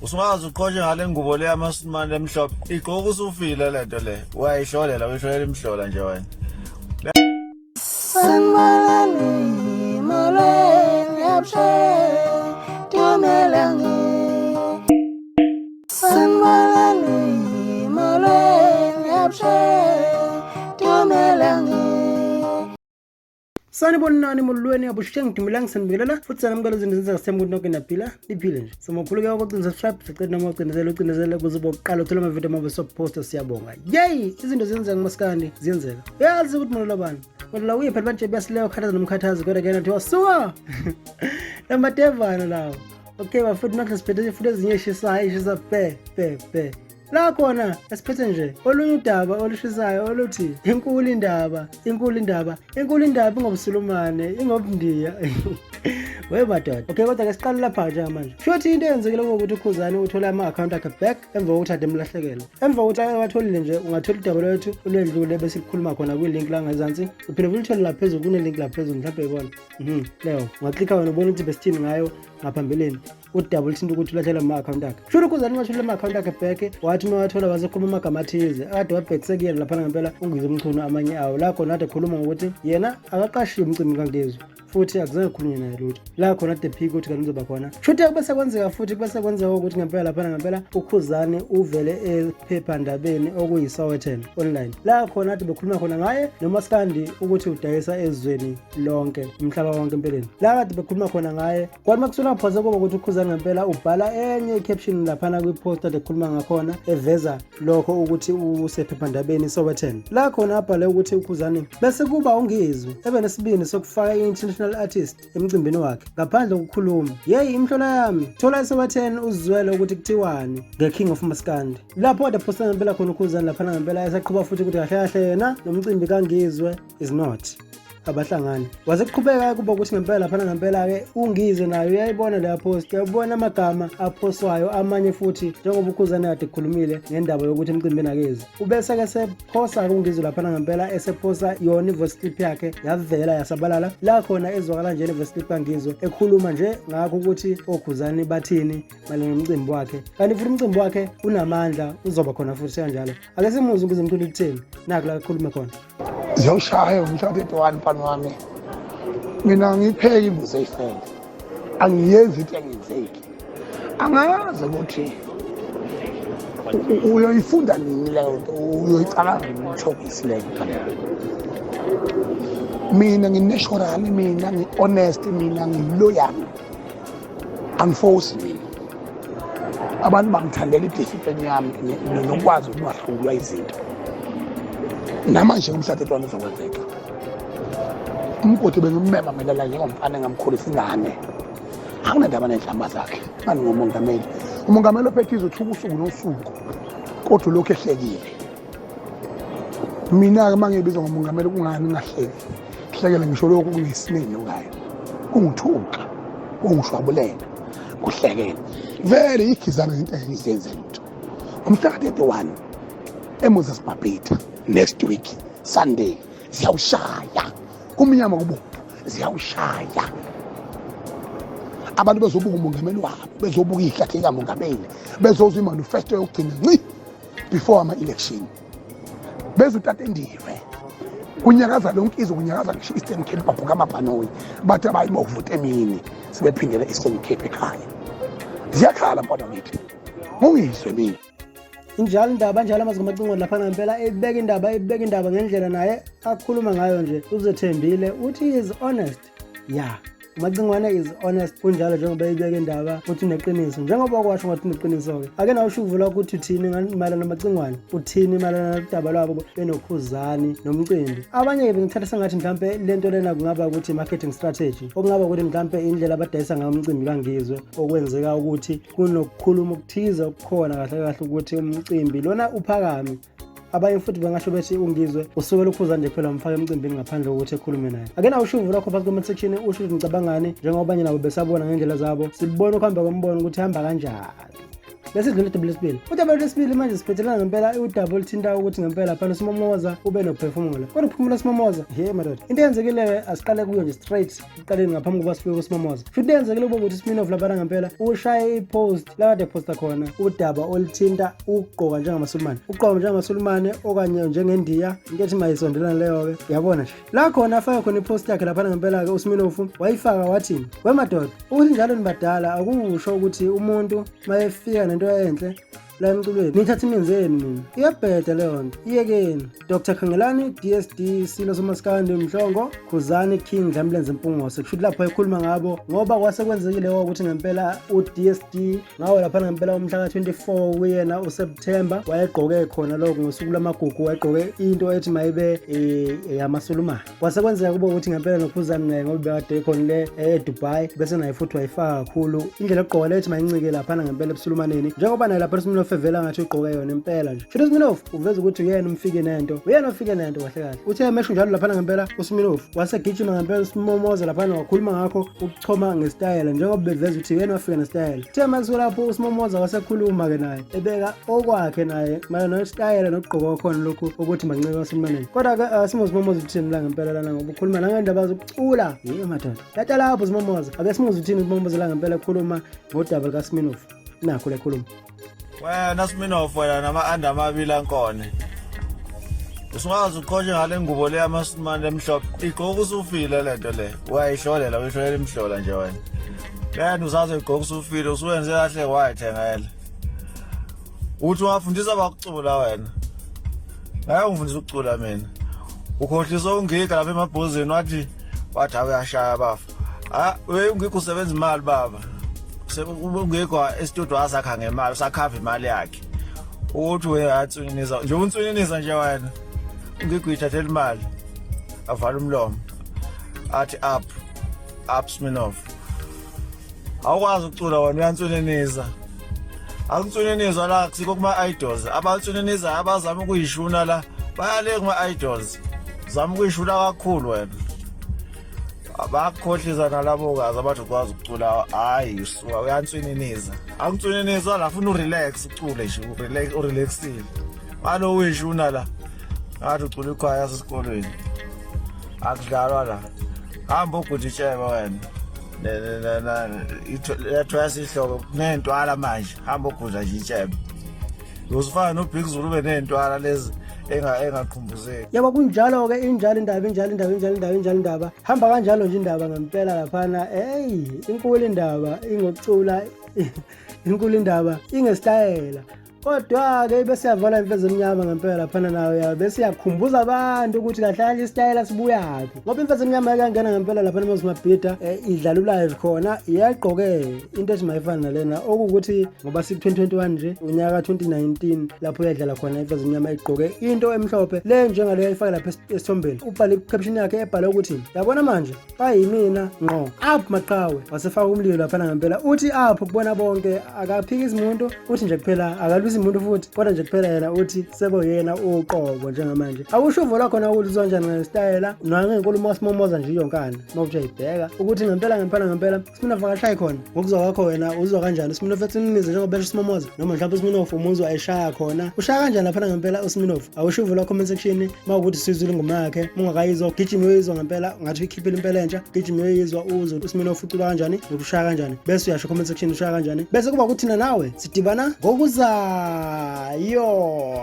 Usungazi uqhotshe ngale ngubo le yamasimane emhlophe. Igqoka usufile lento le. Uyayihlolela uyihlolela imhlola nje wena. Sanmalani molweni abshe tumelangi Sanmalani molweni abshe tumelangi Sanibonani molweni abushe ngidumulangi sanibikelela futhi sanamukela izinto ezenza nonke naphila liphile nje somakhuluke ukucinza subscribe sicela noma ucinezele ukuze bokuqala uthola amavidiyo amabe soposta siyabonga yey izinto zenzeka kuMaskandi ziYenZekA yazi ukuthi mololo bani kodwa uyephethe manje besileyo khathaza nomkhathazi kodwa ke nathi wasuka lamadevana lawo okay bafuthi nathi siphethe ifuthi ezinye ishisa pe la khona esiphethe nje olunye udaba olushisayo oluthi inkulu indaba ingobsulumane ingobundiya webadoda okay kodwa ke siqala lapha nje manje shothi into eyenzekile ngokuthi uKhuzani uthola ama-account akhe back emva kokuthi ade emlahlekela emva kokuthi watholile nje ungathola udaba lwethu olwedlule bese likhuluma khona kwilink la ngezansi uphinde futhi uthole lapha phezulu kune-link la phezulu mhlawumbe yibona leyo ungaklikha wena ubona ukuthi besithini ngayo ngaphambeleni udaba lithinta ukuthi ulahlele ama-account akhe shuri uKhuzani ungathole ama-account akhe back wathi uma wathola wasekhuluma amagama athize ade wabhekise kuyena laphana ngempela uNgizwe umchunu amanye awo la khona ade khuluma ngokuthi yena akaqashiwe umcimbi kaNgizwe futhi akuzange khulunywe naye lutho la khona ade phika ukuthi kanti uzoba khona shuthi kube kwenzeka futhi kube kwenzeka ukuthi ngempela laphana ngempela uKhuzani uvele ephephandabeni okuyiSowetan online la khona ade bekhuluma khona ngaye noMaskandi ukuthi udayisa ezweni lonke umhlaba wonke empeleni la ade bekhuluma khona ngaye kwathi makusona phosa kuba ukuthi uKhuzani ngempela ubhala enye caption laphana kwipost ade khuluma ngakhona eveza lokho ukuthi usephephandabeni iSowetan la khona abhale ukuthi uKhuzani bese kuba uNgizwe ebe nesibini sokufaka international artist emcimbini wakhe ngaphandle kokukhuluma yeyi imhlola yami thola iSowetan uzizwele ukuthi kuthiwani ngeKing of Maskandi lapho ade posta ngempela khona uKhuzani laphana ngempela esaqhubha futhi ukuthi kahle kahle yena nomcimbi kaNgizwe is not abahlangani waze kuqhubeka kuba ukuthi ngempela laphana ngempela ke uNgizwe nayo uyayibona le post uyabona amagama aphoswayo amanye futhi njengoba uKhuzani ade khulumile ngendaba yokuthi emcimbini akezi ubese ke sephosa uNgizwe laphana ngempela esephosa yona ivoice clip yakhe yavela yasabalala la khona ezwakala nje ivoice clip kaNgizwe ekhuluma nje ngakho ukuthi oKhuzani bathini malena nomcimbi wakhe kanti futhi umcimbi wakhe unamandla uzoba khona futhi kanjalo ake simuze ukuze umculo uthini naku la khuluma khona Ziyawushaya umshado etowani mfana wami. Mina ngipheka imbuzi eyifele. Angiyenzi into engenzeki. Angazi ukuthi uyoyifunda nini leyo nto, uyoyicabanga nini uthobisi leyo nto. Mina nginatural, mina ngi-honest, mina ngi-loyal. Angiforce mina. Abantu bangithandela idiscipline yami nokwazi ukubahlulwa izinto. Namanje umshado etwana uzokwenzeka. Umgodi bengimmema mina la njengomfana engamkhulisa ingane. Akunandaba nenhlamba zakhe. Ngani ngomongameli. Umongameli ophethe izothuka usuku nosuku. Kodwa lokho ehlekile. Mina ke mangibizwa ngomongameli kungani ngahleki. Kuhlekela ngisho lokho kungesinini ngayo. Kungithuka. Kungishwabulela. Kuhlekela. Vele ikhizana into engizenze lutho. Umhlaka 31 eMoses Mabhida. Next week Sunday ziyawushaya kumnyama kubomvu ziyawushaya abantu bezobuka umongameli wabo bezobuka ihlathi likamongameli bezozwa imanifesto yokugcina nci before ama-election bezotata endiwe kunyakaza lonke izwe kunyakaza ngisho Eastern Cape babhuka amabhanoyi bathi abayibo kuvota emini sibephindela Eastern Cape ekhaya ziyakhala mfana mithi ngiyizwe mina injalo indaba njalo amazingamacingo lapha ngempela ebeka indaba ngendlela naye akhuluma ngayo nje uzethembile uthi is honest umacingwane is honest kunjalo njengoba ebeka indaba uthi uneqiniso njengoba kwasho ngathi uneqiniso ke ake nawe usho uvula ukuthi uthini malana namacingwane uthini malana nodaba lwabo benoKhuzani nomcimbi abanye ke bengithatha sengathi mhlambe lento lena kungaba ukuthi marketing strategy okungaba ukuthi mhlambe indlela abadayisa ngayo umcimbi kaNgizwe okwenzeka ukuthi kunokukhuluma ukuthiza okukhona kahle kahle ukuthi umcimbi lona uphakame abanye futhi bangasho bethi uNgizwe usukela uKhuzani nje kuphela umfaka emcimbini ngaphandle kokuthi ekhulume naye ake nawe usho uvula khopha comment section usho ukuthi ngicabangani njengoba abanye nabo besabona ngendlela zabo sibona ukuhamba kwembono ukuthi hamba kanjani bese sidlula udaba lesibili. Udaba lesibili manje siphethelana ngempela udaba oluthinta ukuthi ngempela phana uSmomoza ube nokuphefumula. Kodwa ukuphefumula uSmomoza, madoda. Into eyenzekile asiqale kuyo nje straight iqaleni ngaphambi kokuba sifike kuSmomoza. Futhi yenzekile ukuba ukuthi Smirnoff lapha ngempela ushaya ipost la kade posta khona udaba oluthinta ukugqoka njengamaSulumane. Ukugqoka njengamaSulumane okanye njengeNdiya, into ethi mayisondelana leyo ke. Yabona nje. La khona afaka khona ipost yakhe lapha ngempela ke uSmirnoff wayifaka wathini? Madoda, ukuthi njalo nibadala akusho ukuthi umuntu mayefika nento enhle la emculweni nithatha imenzeni mina iyabheda leyo nto iyekeni. Dr. Khangelani DSD Silo Maskandi Mhlongo kuKhuzani King Dlamlenze Mpungose kushuthi lapho ekhuluma ngabo ngoba kwase kwenzekile ukuthi ngempela uDSD ngawo lapha ngempela umhla ka24 kuyena uSeptember wayegqoke khona lokho ngosuku lamagugu wayegqoke into ethi mayibe yamaSulumane. Kwase kwenzeka kube ukuthi ngempela noKhuzani naye ngoba bekade khona le eDubai bese naye futhi wayifaka kakhulu indlela egqoka lethi mayincike lapha ngempela ebuSulumaneni njengoba naye lapha Smirnoff evela ngathi ugqoke yona impela nje. Shothi Smirnoff uveza ukuthi uyena umfike nento. Uyena ufike nento kahle kahle. Uthe emesho njalo lapha ngempela uSmirnoff wasegijima ngempela uSmomoza lapha wakhuluma ngakho ukuchoma ngestayela njengoba beveza ukuthi uyena wafika nestayela. Uthe mase lapho uSmomoza wasekhuluma ke naye ebeka okwakhe naye mayona nestayela nokugqoka khona lokho ukuthi mancike waSulumaneni. Kodwa ke uSmomoza uthini la ngempela lana ngoba ukhuluma nangendaba zokucula. Madoda. Lata lapho uSmomoza ake simuze uthini uSmomoza la ngempela ekhuluma ngodaba kaSmirnoff. Nakho lekhuluma. Wena Smirnoff wena nama-under amabili ankone. Usungazi ukhoshe ngale ngubo le yamaSulumane emhlophe. Igqoka usufile lento le. Uyayihlolela uyihlolela imhlola nje wena. Lena uzaze igqoka usufile usuwenze kahle wayithengela. Uthi ungafundisa abakucula wena. Hayi ungifundisa ukucula mina. Ukhohlisa ungiga lapha emabhozini wathi awuyashaya bafu. Ungikho usebenza imali baba. Ungekho estudio asakha ngemali usakhava imali yakhe ukuthi uyatsuninisa nje untsuninisa nje wena ungekho ithathela imali avala umlomo athi up Smirnoff awukwazi ukucula wena uyantsuninisa akuntsuninisa la kusikho kuma idols abantsuninisa abazama ukuyishuna la bayale kuma idols zama ukuyishuna kakhulu wena abakhohlisa nalabo kazi abathi ukwazi ukucula hayi uyantswininiza angitswininiza la funa urelax ucule nje urelaxile malo uyishuna la athi ucula ikhaya esikolweni akudlalwa la hamba ukuthi tsheba wena ithwaya sihloko kunentwala manje hamba ukudla nje itsheba uzifana noBig Zulu ube nentwala lezi engaqhumbuzeki. Yabo kunjalo ke injalo indaba hamba kanjalo nje indaba ngempela laphana inkulu indaba ingokucula inkulu indaba ingestayela. Kodwa ke bese yavala imfeze emnyama ngempela laphana nayo bese yakhumbuza abantu ukuthi kahle istayela sibuyaphi ngoba imfeze emnyama yakangena ngempela laphana mozimabhida idlala live khona iyagqoke into ethi mayifana nalena okuthi ngoba si 2021 nje unyaka 2019 lapho yadlala khona imfeze emnyama igqoke into emhlophe le njengale yayifaka lapha esithombeni ubhale caption yakhe ebhale ukuthi yabona manje bayimina ngqo up maqhawe wasefaka umlilo laphana ngempela uthi up kubona bonke akaphiki izimuntu uthi nje kuphela akalwisa umuntu futhi kodwa nje kuphela yena uthi sebo yena uqobo njengamanje awusho uvola khona ukuthi uzonjani ngestayela nangenkulumo uSmomoza nje yonkana mawuthi ayibheka ukuthi ngempela Smirnoff akashayi khona ngokuzwa kwakho wena uzwa kanjani Smirnoff etsininize njengoba besho uSmomoza noma mhlawumbe uSmirnoff umuzwa ayishaya khona ushaya kanjani lapha ngempela uSmirnoff awusho uvola comment section mawukuthi sizwile ingoma yakhe ungakayizwa ugijima uyizwa ngempela ngathi ukhiphile impela entsha ugijima uyizwa uzwe uSmirnoff ucula kanjani nokushaya kanjani bese uyasho comment section ushaya kanjani bese kuba kuthina nawe sidibana ngokuza yo